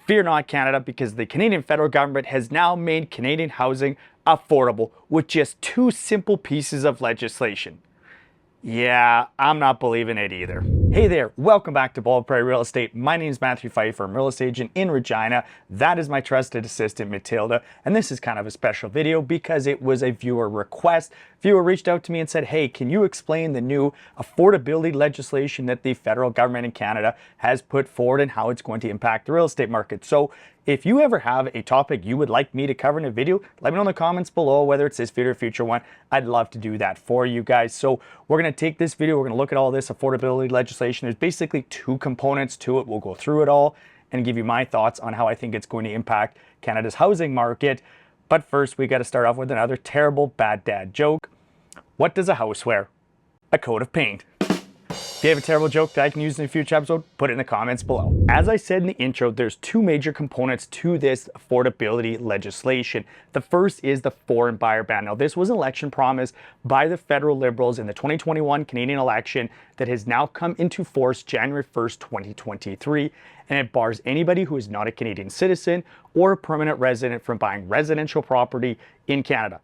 Fear not, Canada, because the Canadian federal government has now made Canadian housing affordable with just two simple pieces of legislation. Yeah, I'm not believing it either. Hey there, welcome back to Bald Prairie Real Estate. My name is Matthew Pfeifer. I'm a real estate agent in Regina. That is my trusted assistant, 𝗤𝗲𝗲𝗲. And this is kind of a special video because it was a viewer request. Viewer reached out to me and said, hey, can you explain the new affordability legislation that the federal government in Canada has put forward and how it's going to impact the real estate market? So if you ever have a topic you would like me to cover in a video, let me know in the comments below, whether it's this video or future one. I'd love to do that for you guys. So we're going to take this video, we're going to look at all this affordability legislation. There's basically two components to it. We'll go through it all and give you my thoughts on how I think it's going to impact Canada's housing market. But first, we got to start off with another terrible bad dad joke. What does a house wear? A coat of paint. If you have a terrible joke that I can use in a future episode, put it in the comments below. As I said in the intro, there's two major components to this affordability legislation. The first is the foreign buyer ban. Now, this was an election promise by the federal Liberals in the 2021 Canadian election that has now come into force January 1st, 2023, and it bars anybody who is not a Canadian citizen or a permanent resident from buying residential property in Canada,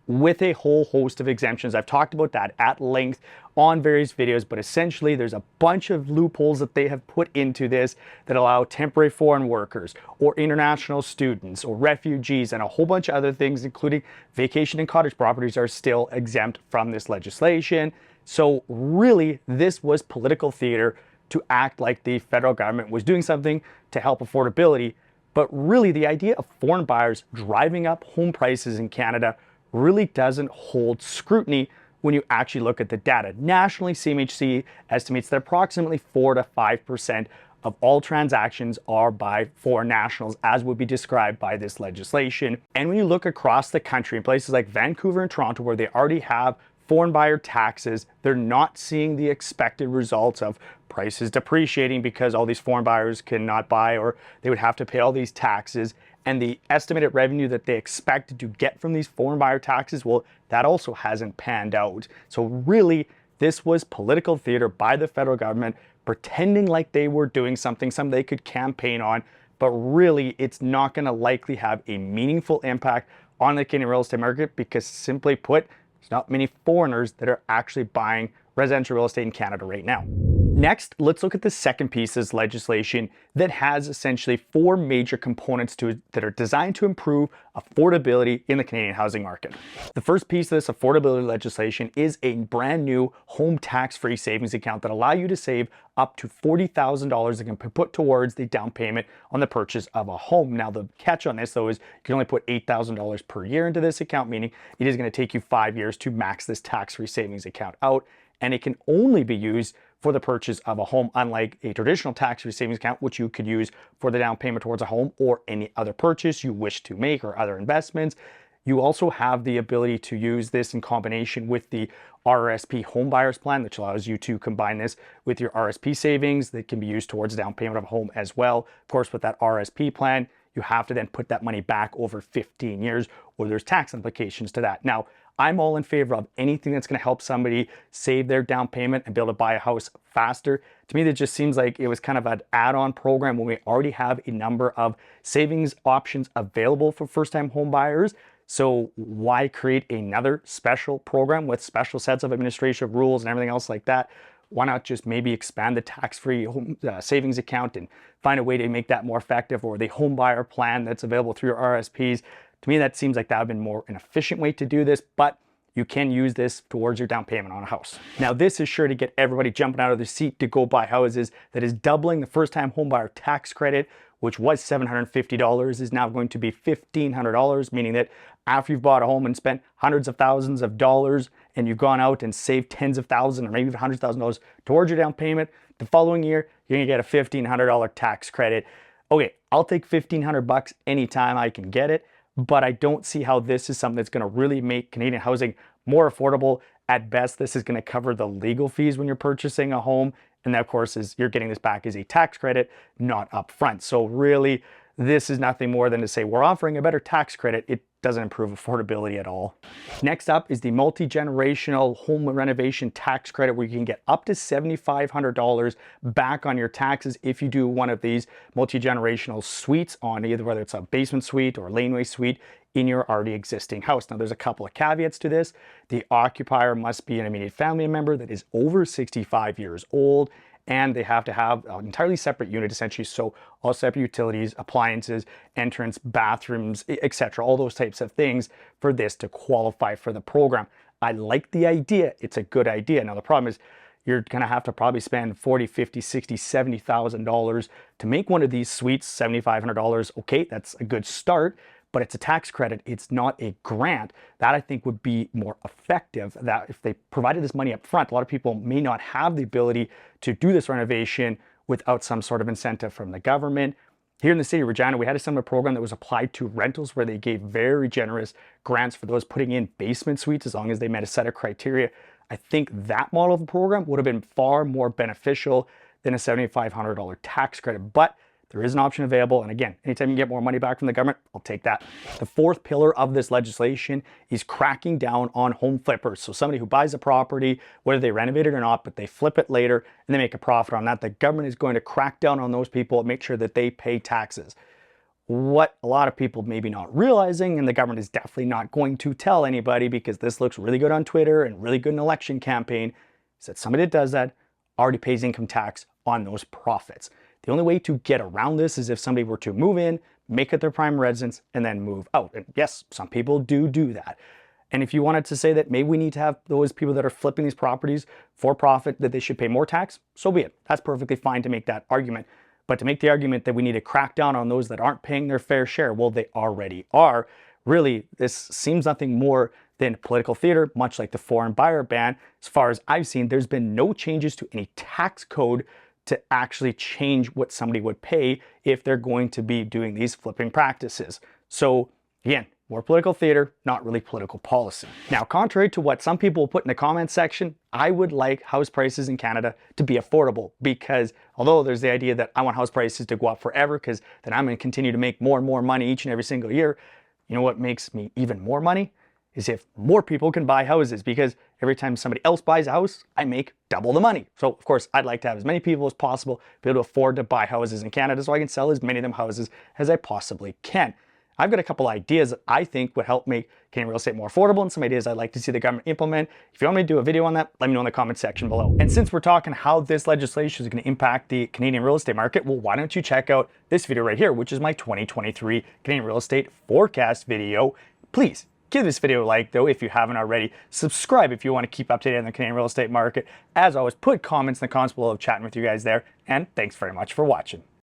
with a whole host of exemptions. I've talked about that at length on various videos, but essentially there's a bunch of loopholes that they have put into this that allow temporary foreign workers or international students or refugees and a whole bunch of other things, including vacation and cottage properties, are still exempt from this legislation. So really, this was political theater to act like the federal government was doing something to help affordability. But really, the idea of foreign buyers driving up home prices in Canada really doesn't hold scrutiny when you actually look at the data. Nationally, CMHC estimates that approximately 4 to 5% of all transactions are by foreign nationals, as would be described by this legislation. And when you look across the country, in places like Vancouver and Toronto, where they already have foreign buyer taxes, they're not seeing the expected results of prices depreciating because all these foreign buyers cannot buy, or they would have to pay all these taxes. And the estimated revenue that they expected to get from these foreign buyer taxes, well, that also hasn't panned out. So really, this was political theater by the federal government, pretending like they were doing something they could campaign on, but really, it's not going to likely have a meaningful impact on the Canadian real estate market because, simply put, there's not many foreigners that are actually buying residential real estate in Canada right now. Next, let's look at the second piece of legislation that has essentially four major components to it that are designed to improve affordability in the Canadian housing market. The first piece of this affordability legislation is a brand new home tax-free savings account that allows you to save up to $40,000 that can be put towards the down payment on the purchase of a home. Now, the catch on this, though, is you can only put $8,000 per year into this account, meaning it is going to take you 5 years to max this tax-free savings account out, and it can only be used for the purchase of a home, unlike a traditional tax-free savings account, which you could use for the down payment towards a home or any other purchase you wish to make or other investments. You also have the ability to use this in combination with the RRSP home buyers plan, which allows you to combine this with your RSP savings that can be used towards the down payment of a home as well. Of course, with that RSP plan, you have to then put that money back over 15 years, or there's tax implications to that. Now, I'm all in favor of anything that's going to help somebody save their down payment and be able to buy a house faster. To me, that just seems like it was kind of an add-on program when we already have a number of savings options available for first-time home buyers. So why create another special program with special sets of administrative rules and everything else like that? Why not just maybe expand the tax-free home savings account and find a way to make that more effective, or the home buyer plan that's available through your RSPs? To me, that seems like that would have been more an efficient way to do this, but you can use this towards your down payment on a house. Now, this is sure to get everybody jumping out of their seat to go buy houses. That is doubling the first-time home buyer tax credit, which was $750, is now going to be $1,500, meaning that after you've bought a home and spent hundreds of thousands of dollars and you've gone out and saved tens of thousands or maybe even hundreds of thousands of dollars towards your down payment, the following year, you're gonna get a $1,500 tax credit. Okay, I'll take $1,500 anytime I can get it, but I don't see how this is something that's going to really make Canadian housing more affordable. At best, this is going to cover the legal fees when you're purchasing a home, and that, of course, is you're getting this back as a tax credit, not upfront. So really, this is nothing more than to say we're offering a better tax credit. It doesn't improve affordability at all. Next up is the multi-generational home renovation tax credit, where you can get up to $7,500 back on your taxes if you do one of these multi-generational suites on either whether it's a basement suite or laneway suite in your already existing house. Now, there's a couple of caveats to this. The occupier must be an immediate family member that is over 65 years old, and they have to have an entirely separate unit, essentially, so all separate utilities, appliances, entrance, bathrooms, etc., all those types of things for this to qualify for the program. I like the idea. It's a good idea. Now, the problem is you're gonna have to probably spend $40,000, $50,000, $60,000, $70,000 to make one of these suites. $7,500, okay, that's a good start, but it's a tax credit. It's not a grant. That, I think, would be more effective. That if they provided this money up front, a lot of people may not have the ability to do this renovation without some sort of incentive from the government. Here in the city of Regina, we had a similar program that was applied to rentals, where they gave very generous grants for those putting in basement suites as long as they met a set of criteria. I think that model of a program would have been far more beneficial than a $7,500 tax credit. But there is an option available, and again, anytime you get more money back from the government, I'll take that. The fourth pillar of this legislation is cracking down on home flippers. So somebody who buys a property, whether they renovate it or not, but they flip it later and they make a profit on that, the government is going to crack down on those people and make sure that they pay taxes. What a lot of people maybe not realizing, and the government is definitely not going to tell anybody because this looks really good on Twitter and really good in an election campaign, is that somebody that does that already pays income tax on those profits. The only way to get around this is if somebody were to move in, make it their prime residence, and then move out. And yes, some people do that. And if you wanted to say that maybe we need to have those people that are flipping these properties for profit, that they should pay more tax, so be it. That's perfectly fine to make that argument. But to make the argument that we need to crack down on those that aren't paying their fair share, well, they already are. Really, this seems nothing more than political theater, much like the foreign buyer ban. As far as I've seen, there's been no changes to any tax code to actually change what somebody would pay if they're going to be doing these flipping practices. So again, more political theater, not really political policy. Now, contrary to what some people put in the comments section, I would like house prices in Canada to be affordable, because although there's the idea that I want house prices to go up forever because then I'm going to continue to make more and more money each and every single year, you know what makes me even more money? Is if more people can buy houses, because every time somebody else buys a house, I make double the money. So of course, I'd like to have as many people as possible be able to afford to buy houses in Canada so I can sell as many of them houses as I possibly can. I've got a couple ideas that I think would help make Canadian real estate more affordable, and some ideas I'd like to see the government implement. If you want me to do a video on that, let me know in the comment section below. And since we're talking how this legislation is going to impact the Canadian real estate market, well, why don't you check out this video right here, which is my 2023 Canadian real estate forecast video. Please give this video a like, though, if you haven't already. Subscribe if you want to keep up to date on the Canadian real estate market. As always, put comments in the comments below, chatting with you guys there. And thanks very much for watching.